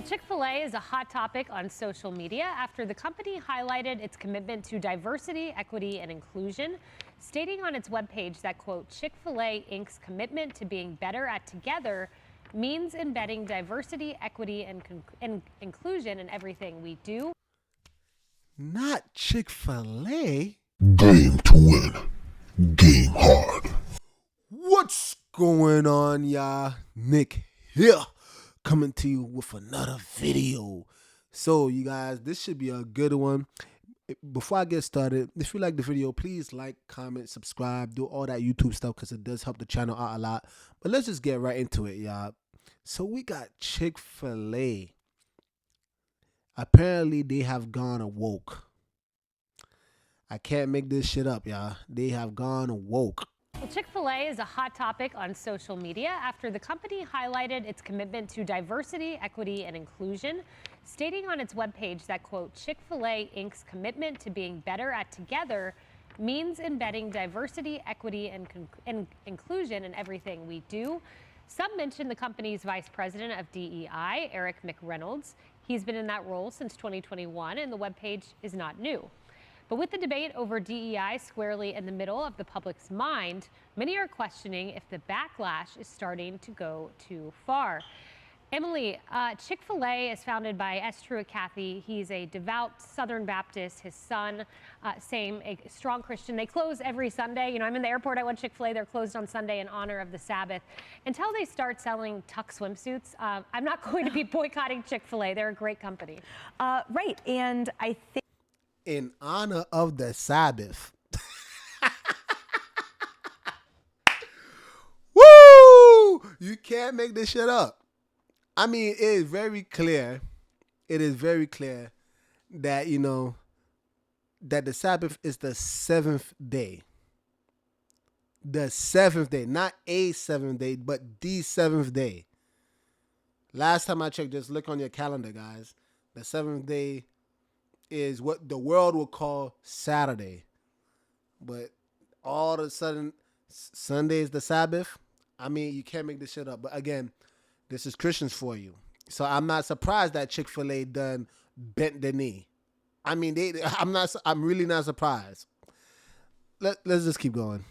Well, Chick-fil-A is a hot topic on social media after the company highlighted its commitment to diversity, equity, and inclusion, stating on its webpage that, quote, Chick-fil-A Inc.'s commitment to being better at together means embedding diversity, equity, and inclusion in everything we do. Not Chick-fil-A. Game to win. Game hard. What's going on, y'all? Nick here, coming to you with another video. So, you guys, this should be a good one. Before I get started, if you like the video, please like, comment, subscribe, do all that YouTube stuff because it does help the channel out a lot. But let's just get right into it, y'all. So we got Chick-fil-A. Apparently, they have gone woke. I can't make this shit up, y'all. They have gone woke. Well, Chick-fil-A is a hot topic on social media after the company highlighted its commitment to diversity, equity, and inclusion, stating on its webpage that, quote, Chick-fil-A Inc.'s commitment to being better at together means embedding diversity, equity, and inclusion in everything we do. Some mention the company's vice president of DEI, Eric McReynolds. He's been in that role since 2021, and the webpage is not new. But with the debate over DEI squarely in the middle of the public's mind, many are questioning if the backlash is starting to go too far. Emily, Chick-fil-A is founded by S. Truett Cathy. He's a devout Southern Baptist. His son, a strong Christian. They close every Sunday. You know, I'm in the airport. I went to Chick-fil-A. They're closed on Sunday in honor of the Sabbath. Until they start selling tuck swimsuits, I'm not going to be boycotting Chick-fil-A. They're a great company. Right, and I think In honor of the Sabbath. Woo! You can't make this shit up. I mean, it is very clear. It is very clear that, you know, that the Sabbath is the seventh day. The seventh day. Not a seventh day, but the seventh day. Last time I checked, just look on your calendar, guys. The seventh day is what the world will call Saturday. But all of a sudden, Sunday is the Sabbath. I mean, you can't make this shit up. But again, this is Christians for you. So I'm not surprised that Chick-fil-A done bent the knee. I mean, I'm really not surprised. Let's just keep going.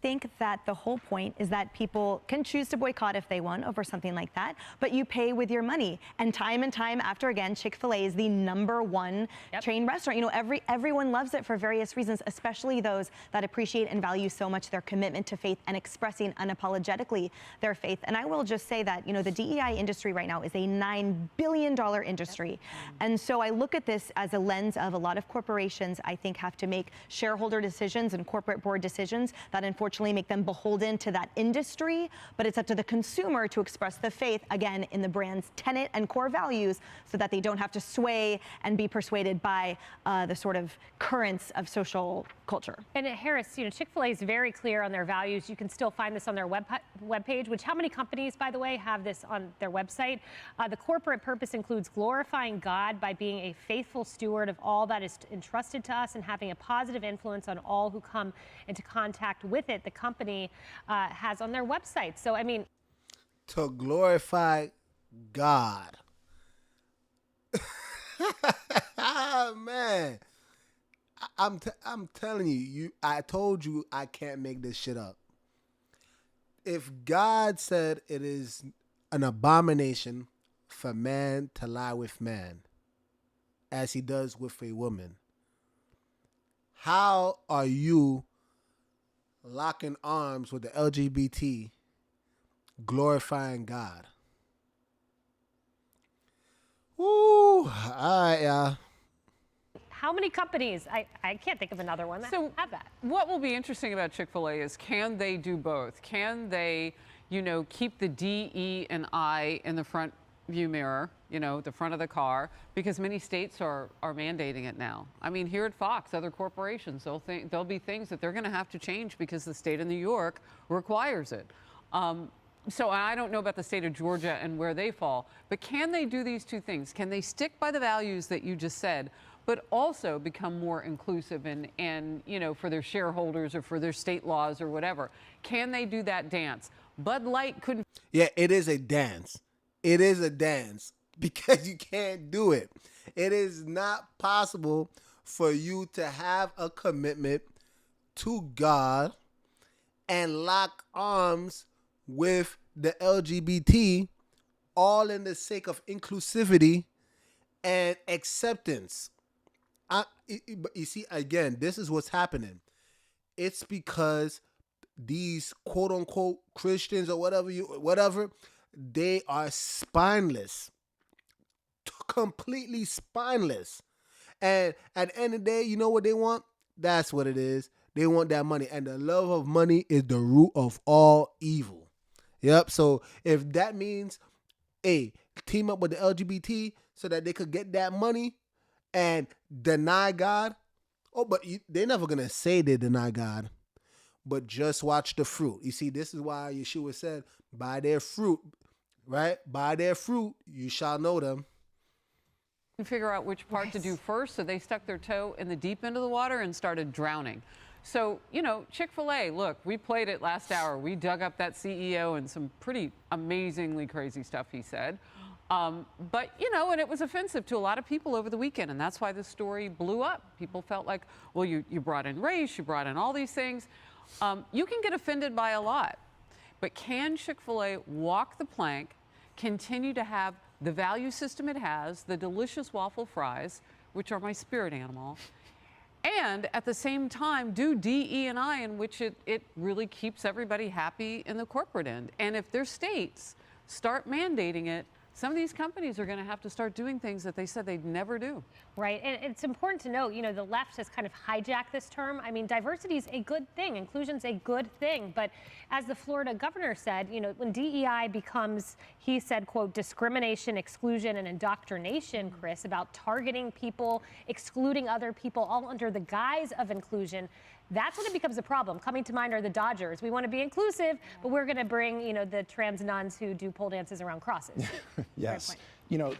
think that the whole point is that people can choose to boycott if they want over something like that, but you pay with your money. And time after again, Chick-fil-A is the #1 chain restaurant. You know, everyone loves it for various reasons, especially those that appreciate and value so much their commitment to faith and expressing unapologetically their faith. And I will just say that, you know, the DEI industry right now is a $9 billion industry. And so I look at this as a lens of a lot of corporations, I think, have to make shareholder decisions and corporate board decisions that unfortunately make them beholden to that industry, but it's up to the consumer to express the faith, again, in the brand's tenet and core values so that they don't have to sway and be persuaded by the sort of currents of social culture. And at Harris, you know, Chick-fil-A is very clear on their values. You can still find this on their webpage, which how many companies, by the way, have this on their website? The corporate purpose includes glorifying God by being a faithful steward of all that is entrusted to us and having a positive influence on all who come into contact with it. The company has on their website. So, I mean, to glorify God. Man, I'm telling you, I told you I can't make this shit up. If God said it is an abomination for man to lie with man, as he does with a woman, how are you locking arms with the LGBT, glorifying God? Woo! All right, y'all. how many companies? I can't think of another one that have that. What will be interesting about Chick-fil-A is, can they do both? Can they, you know, keep the D, E, and I in the front view mirror, you know, the front of the car, because many states are mandating it now. I mean, here at Fox, other corporations, there'll be things that they're going to have to change because the state of New York requires it. So I don't know about the state of Georgia and where they fall, but can they do these two things? Can they stick by the values that you just said, but also become more inclusive and you know, for their shareholders or for their state laws or whatever? Can they do that dance? Bud Light couldn't. Yeah, it is a dance. It is a dance. because you can't do it. It is not possible for you to have a commitment to God and lock arms with the LGBT, all in the sake of inclusivity and acceptance. You see, again, this is what's happening. It's because these quote unquote Christians or whatever, they are spineless, completely spineless. And at the end of the day, you know what they want? That's what it is. They want that money. And the love of money is the root of all evil. Yep. So if that means, hey, team up with the LGBT so that they could get that money and deny God. Oh, but they're never going to say they deny God. But just watch the fruit. You see, this is why Yeshua said, by their fruit, right? By their fruit, you shall know them. Figure out which part to do first, so they stuck their toe in the deep end of the water and started drowning. So, you know, Chick-fil-A, look, we played it last hour. We dug up that CEO and some pretty amazingly crazy stuff he said. But, you know, and it was offensive to a lot of people over the weekend, and that's why this story blew up. People felt like, well, you brought in race, you brought in all these things. You can get offended by a lot, but can Chick-fil-A walk the plank, continue to have the value system it has, the delicious waffle fries, which are my spirit animal, and at the same time do DE&I in which it really keeps everybody happy in the corporate end? And if their states start mandating it, some of these companies are going to have to start doing things that they said they'd never do. Right, and it's important to note, you know, the left has kind of hijacked this term. I mean, diversity is a good thing, inclusion's a good thing, but as the Florida governor said, you know, when DEI becomes, he said, quote, discrimination, exclusion, and indoctrination, Chris, about targeting people, excluding other people, all under the guise of inclusion, that's when it becomes a problem. Coming to mind are the Dodgers. We want to be inclusive, but we're going to bring, you know, the trans nuns who do pole dances around crosses. Yes. You know,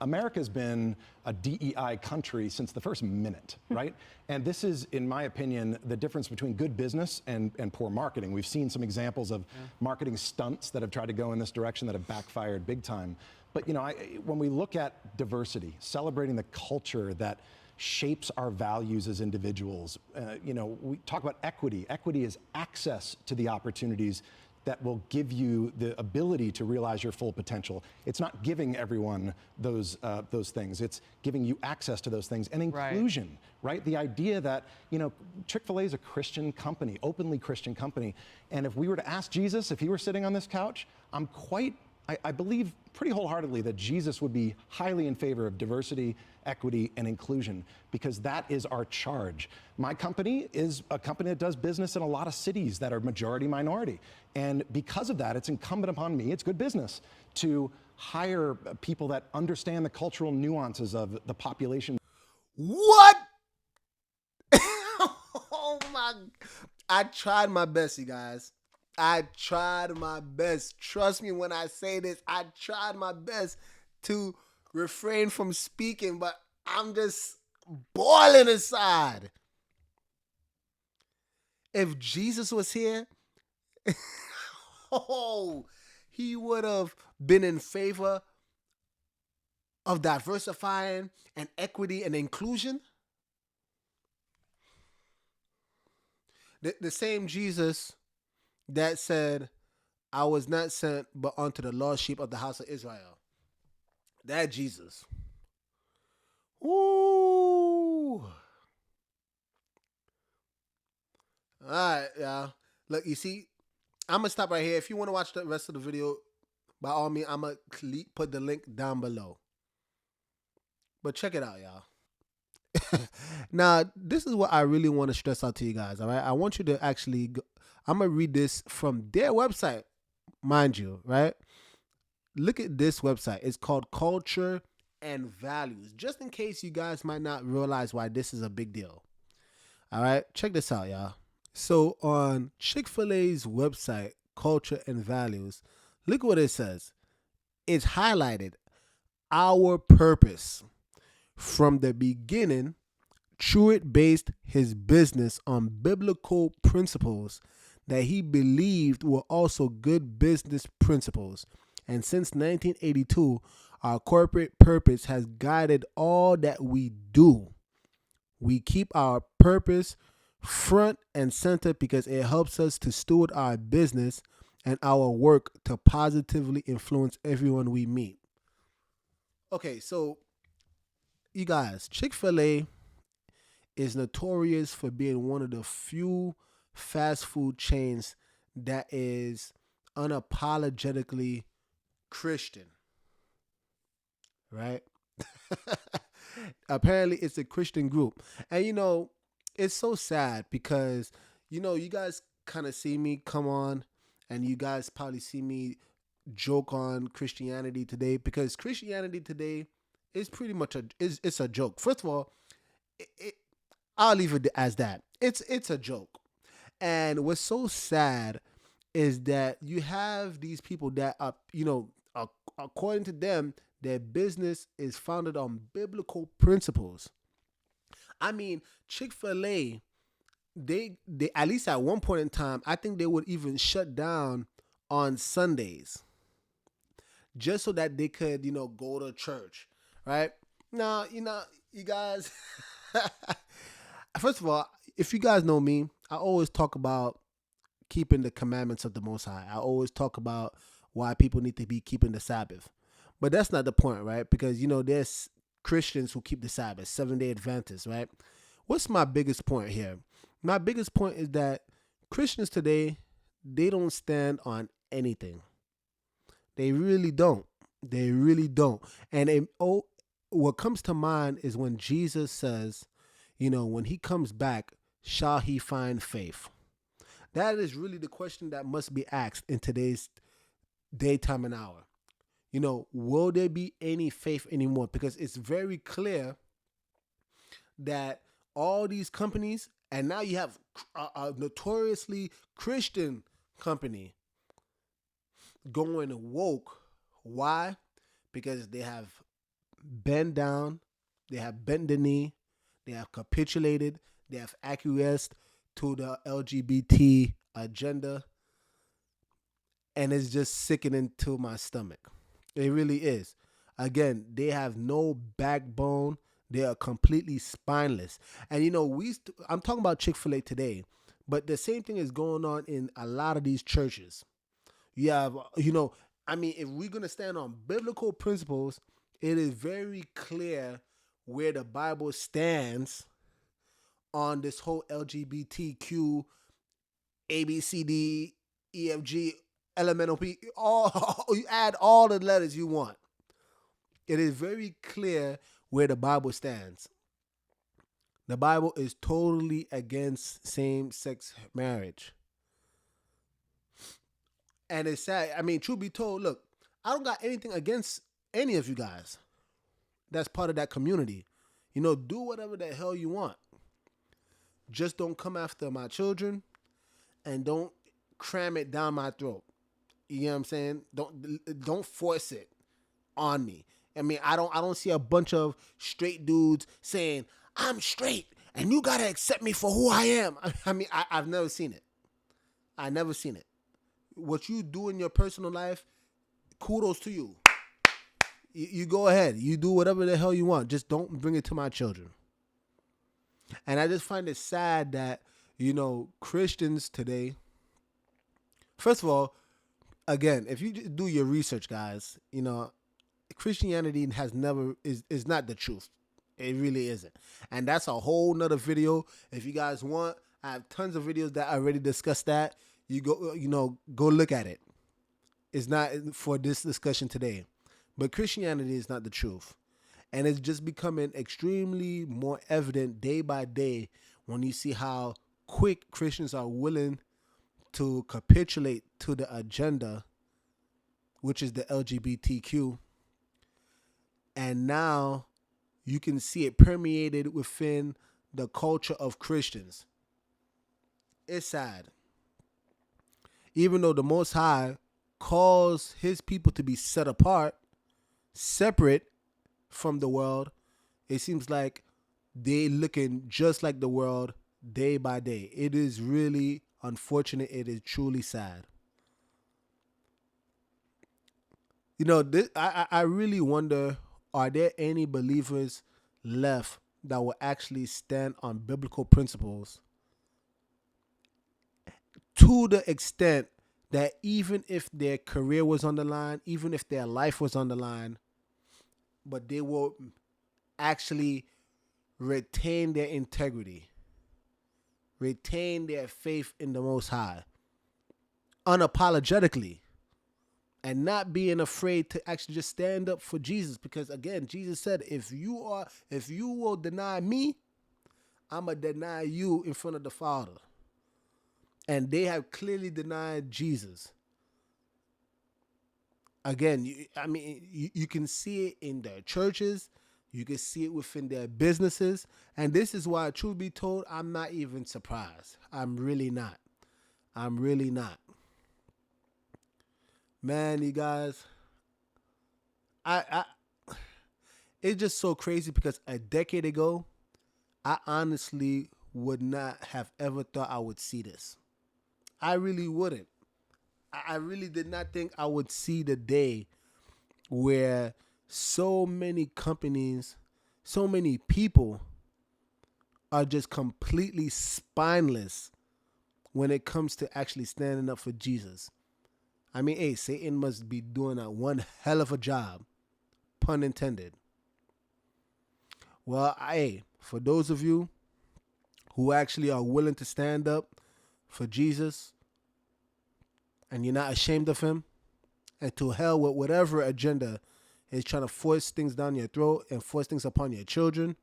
America's been a DEI country since the first minute, right? And this is, in my opinion, the difference between good business and poor marketing. We've seen some examples of marketing stunts that have tried to go in this direction that have backfired big time. But, you know, when we look at diversity, celebrating the culture that shapes our values as individuals. You know, we talk about equity. Equity is access to the opportunities that will give you the ability to realize your full potential. It's not giving everyone those things. It's giving you access to those things. And inclusion, right? The idea that, you know, Chick-fil-A is a Christian company, openly Christian company. And if we were to ask Jesus, if he were sitting on this couch, I believe pretty wholeheartedly that Jesus would be highly in favor of diversity, equity, and inclusion, because that is our charge. My company is a company that does business in a lot of cities that are majority minority. And because of that, it's incumbent upon me, it's good business, to hire people that understand the cultural nuances of the population. What? Oh my, I tried my best, you guys. I tried my best. Trust me when I say this, I tried my best to refrain from speaking, but I'm just boiling inside. If Jesus was here, he would have been in favor of diversifying and equity and inclusion. The same Jesus that said, I was not sent but unto the lost sheep of the house of Israel. That Jesus. Ooh. All right, y'all. Look, you see, I'm going to stop right here. If you want to watch the rest of the video, by all means, I'm going to put the link down below. But check it out, y'all. Now, this is what I really want to stress out to you guys, all right? I want you to actually go, I'm going to read this from their website, mind you, right? Look at this website. It's called Culture and Values, just in case you guys might not realize why this is a big deal. All right, check this out, y'all. So on Chick-fil-A's website, Culture and Values, look what it says. It's highlighted, our purpose. From the beginning, Truett based his business on biblical principles that he believed were also good business principles. And since 1982, Our corporate purpose has guided all that we do. We keep our purpose front and center because it helps us to steward our business and our work to positively influence everyone we meet. Okay, so you guys, Chick-fil-A is notorious for being one of the few fast food chains that is unapologetically Christian, right? Apparently, it's a Christian group. And, it's so sad because, you guys kind of see me come on and you guys probably see me joke on Christianity Today because Christianity Today is pretty much it's a joke. First of all, I'll leave it as that. It's a joke. And what's so sad is that you have these people that are, according to them, their business is founded on biblical principles. I mean, Chick-fil-A, they at least at one point in time, I think they would even shut down on Sundays just so that they could, go to church, right? Now, you guys, first of all, if you guys know me, I always talk about keeping the commandments of the Most High. I always talk about why people need to be keeping the Sabbath. But that's not the point, right? Because, there's Christians who keep the Sabbath, 7-day Adventists, right? What's my biggest point here? My biggest point is that Christians today, they don't stand on anything. They really don't. They really don't. And what comes to mind is when Jesus says, when he comes back, shall he find faith? That is really the question that must be asked in today's daytime and hour. Will there be any faith anymore? Because it's very clear that all these companies, and now you have a notoriously Christian company going woke. Why? Because they have bent down, they have bent the knee, they have capitulated, they have acquiesced to the LGBT agenda, and it's just sickening to my stomach. It really is. Again, they have no backbone. They are completely spineless. And I'm talking about Chick-fil-A today, but the same thing is going on in a lot of these churches. You have, if we're going to stand on biblical principles, it is very clear where the Bible stands on this whole LGBTQ, ABCD, EFG, LMNOP, you add all the letters you want. It is very clear where the Bible stands. The Bible is totally against same-sex marriage. And it's sad. I mean, truth be told, look, I don't got anything against any of you guys that's part of that community. Do whatever the hell you want. Just don't come after my children and don't cram it down my throat. You know what I'm saying? Don't force it on me. I mean, I don't see a bunch of straight dudes saying, I'm straight and you got to accept me for who I am. I mean, I've never seen it. I never seen it. What you do in your personal life, kudos to you. You go ahead. You do whatever the hell you want. Just don't bring it to my children. And I just find it sad that, Christians today, first of all, again, if you do your research, guys, Christianity is not the truth. It really isn't. And that's a whole nother video. If you guys want, I have tons of videos that already discuss that. You go look at it. It's not for this discussion today. But Christianity is not the truth. And it's just becoming extremely more evident day by day when you see how quick Christians are willing to capitulate to the agenda, which is the LGBTQ. And now you can see it permeated within the culture of Christians. It's sad. Even though the Most High calls his people to be set apart, separate from the world, it seems like they looking just like the world day by day. It is really unfortunate. It is truly sad. You know, this, I really wonder, are there any believers left that will actually stand on biblical principles to the extent that even if their career was on the line, even if their life was on the line, but they will actually retain their integrity, retain their faith in the Most High, unapologetically, and not being afraid to actually just stand up for Jesus. Because again, Jesus said, if you will deny me, I'm going to deny you in front of the Father. And they have clearly denied Jesus. Again, you can see it in their churches. You can see it within their businesses. And this is why, truth be told, I'm not even surprised. I'm really not. I'm really not. Man, you guys, it's just so crazy because a decade ago, I honestly would not have ever thought I would see this. I really wouldn't. I really did not think I would see the day where so many companies, so many people are just completely spineless when it comes to actually standing up for Jesus. I mean, hey, Satan must be doing a one hell of a job, pun intended. Well, for those of you who actually are willing to stand up for Jesus and you're not ashamed of him, and to hell with whatever agenda is trying to force things down your throat and force things upon your children,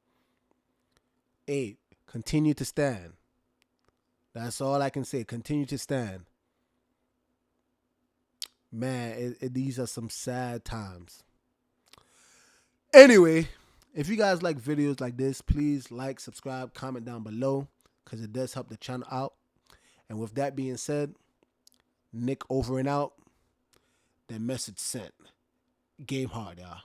continue to stand. That's all I can say. Continue to stand. Man, these are some sad times. Anyway, if you guys like videos like this, please like, subscribe, comment down below, because it does help the channel out. And with that being said, Nick over and out. The message sent. Game hard, y'all.